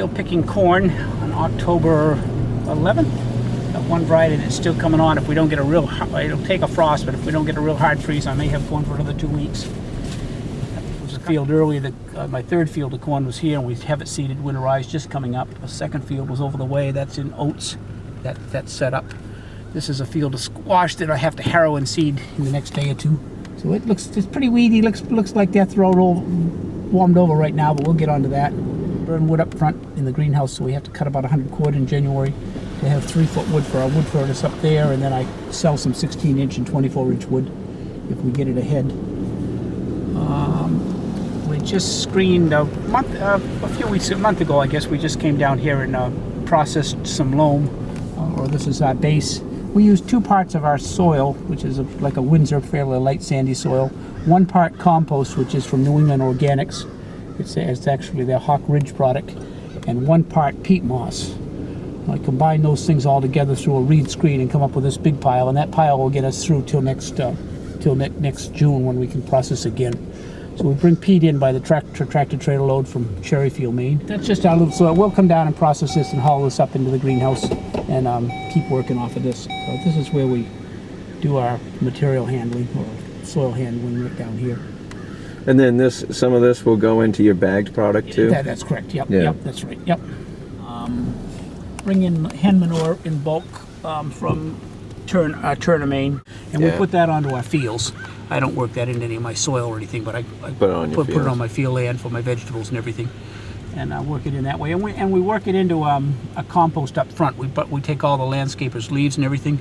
Still picking corn on October 11th. Got one variety that's still coming on. If we don't get a real, it'll take a frost, but if we don't get a real hard freeze, I may have corn for another 2 weeks. It was a field earlier. My third field of corn was here, and we have it seeded, winterized, just coming up. A second field was over the way. That's in oats. That's set up. This is a field of squash that I have to harrow and seed in the next day or two. So it's pretty weedy. Looks like death row warmed over right now, but we'll get onto that. Burn wood up front in the greenhouse, so we have to cut about 100 cord in January. We have 3-foot wood for our wood furnace up there, and then I sell some 16-inch and 24-inch wood if we get it ahead. We just screened a month ago, I guess. We just came down here and processed some loam, or this is our base. We use 2 parts of our soil, which is like a Windsor, fairly light sandy soil. 1 part compost, which is from New England Organics. It's actually their Hawk Ridge product, and 1 part peat moss. I combine those things all together through a reed screen and come up with this big pile, and that pile will get us through till next June when we can process again. So we bring peat in by the tractor trailer load from Cherryfield, Maine. That's just our little soil. We'll come down and process this and haul this up into the greenhouse and keep working off of this. So this is where we do our material handling or soil handling right down here. And then some of this will go into your bagged product too? That's correct, yep, yeah. Yep, that's right, yep. Bring in hen manure in bulk from Turner, Maine, and we put that onto our fields. I don't work that into any of my soil or anything, but I put it on my field land for my vegetables and everything, and I work it in that way. And we work it into a compost up front. We take all the landscapers' leaves and everything,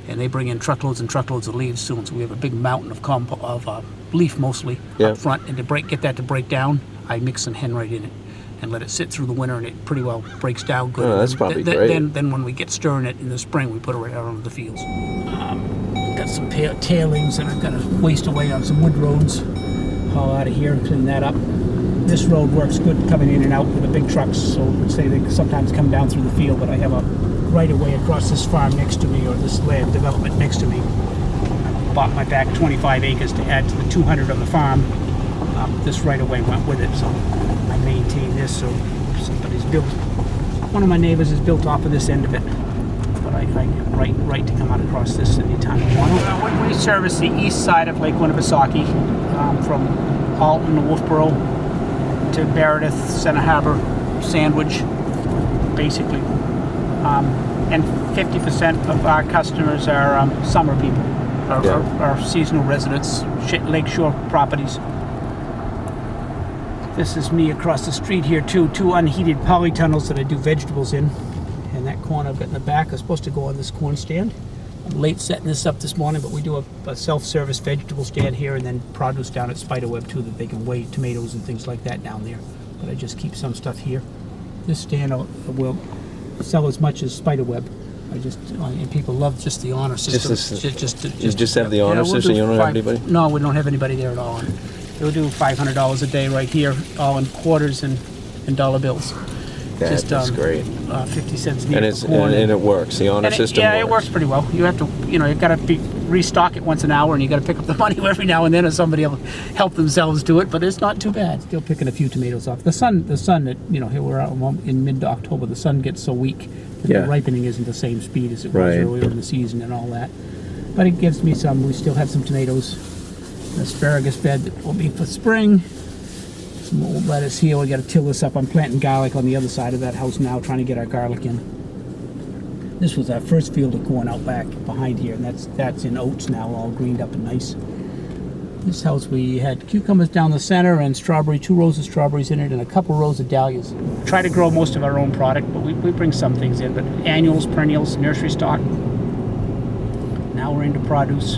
and they bring in truckloads and truckloads of leaves soon. So we have a big mountain of leaf mostly up front, and to get that to break down, I mix some hen right in it and let it sit through the winter, and it pretty well breaks down good. Oh, that's probably great. Then when we get stirring it in the spring, we put it right out onto the fields. Got some tailings, and I've got to waste away on some wood roads. Haul out of here and clean that up. This road works good coming in and out with the big trucks, so say they sometimes come down through the field, but I have a right-of-way across this farm next to me, or this land development next to me. I bought my back 25 acres to add to the 200 on the farm. This right-of-way went with it, so I maintain this. So somebody's built, one of my neighbors has built off of this end of it, but I have right to come out across this anytime I want. We service the east side of Lake Winnipesaukee, from Alton to Wolfboro to Meredith, Center Harbor, Sandwich, basically. And 50% of our customers are summer people, are seasonal residents, lakeshore properties. This is me across the street here too, 2 unheated polytunnels that I do vegetables in. And that corn I've got in the back is supposed to go on this corn stand. I'm late setting this up this morning, but we do a self-service vegetable stand here, and then produce down at Spiderweb too, that they can weigh tomatoes and things like that down there. But I just keep some stuff here. This stand will sell as much as Spiderweb. And people love just the honor system. You just have the honor system? You don't have anybody? No, we don't have anybody there at all. We'll do $500 a day right here, all in quarters and dollar bills. That's great. 50 cents an acre for corn. And it works. The honor system works. Yeah, it works pretty well. You have to, you've got to restock it once an hour, and you got to pick up the money every now and then, or somebody will help themselves do it. But it's not too bad. Still picking a few tomatoes off. The sun that here we're out in mid-October. The sun gets so weak that the ripening isn't the same speed as it was earlier in the season and all that. But it gives me some. We still have some tomatoes. An asparagus bed that will be for spring. Some old lettuce here. We got to till this up. I'm planting garlic on the other side of that house now, trying to get our garlic in. This was our first field of corn out back behind here, and that's in oats now, all greened up and nice. This house we had cucumbers down the center and 2 rows of strawberries in it, and a couple rows of dahlias. Try to grow most of our own product, but we bring some things in. But annuals, perennials, nursery stock. Now we're into produce.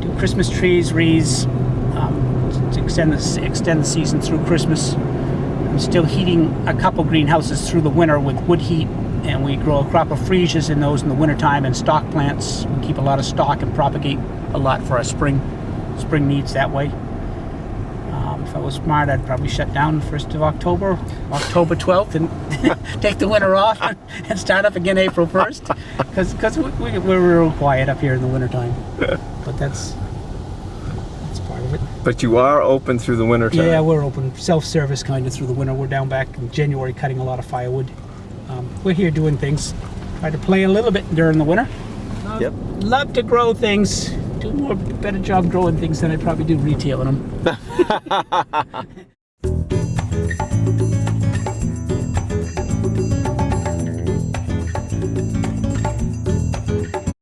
Do Christmas trees, wreaths, to extend the season through Christmas. I'm still heating a couple greenhouses through the winter with wood heat, and we grow a crop of freesias in those in the wintertime, and stock plants. We keep a lot of stock and propagate a lot for our spring needs that way. If I was smart, I'd probably shut down 1st of October 12th, and take the winter off and start up again April 1st, because we're real quiet up here in the wintertime. But that's part part of it. But you are open through the winter time. Yeah, we're open, self-service kind of through the winter. We're down back in January cutting a lot of firewood. We're here doing things. Try to play a little bit during the winter. Yep. Love to grow things. Do better job growing things than I probably do retailing them.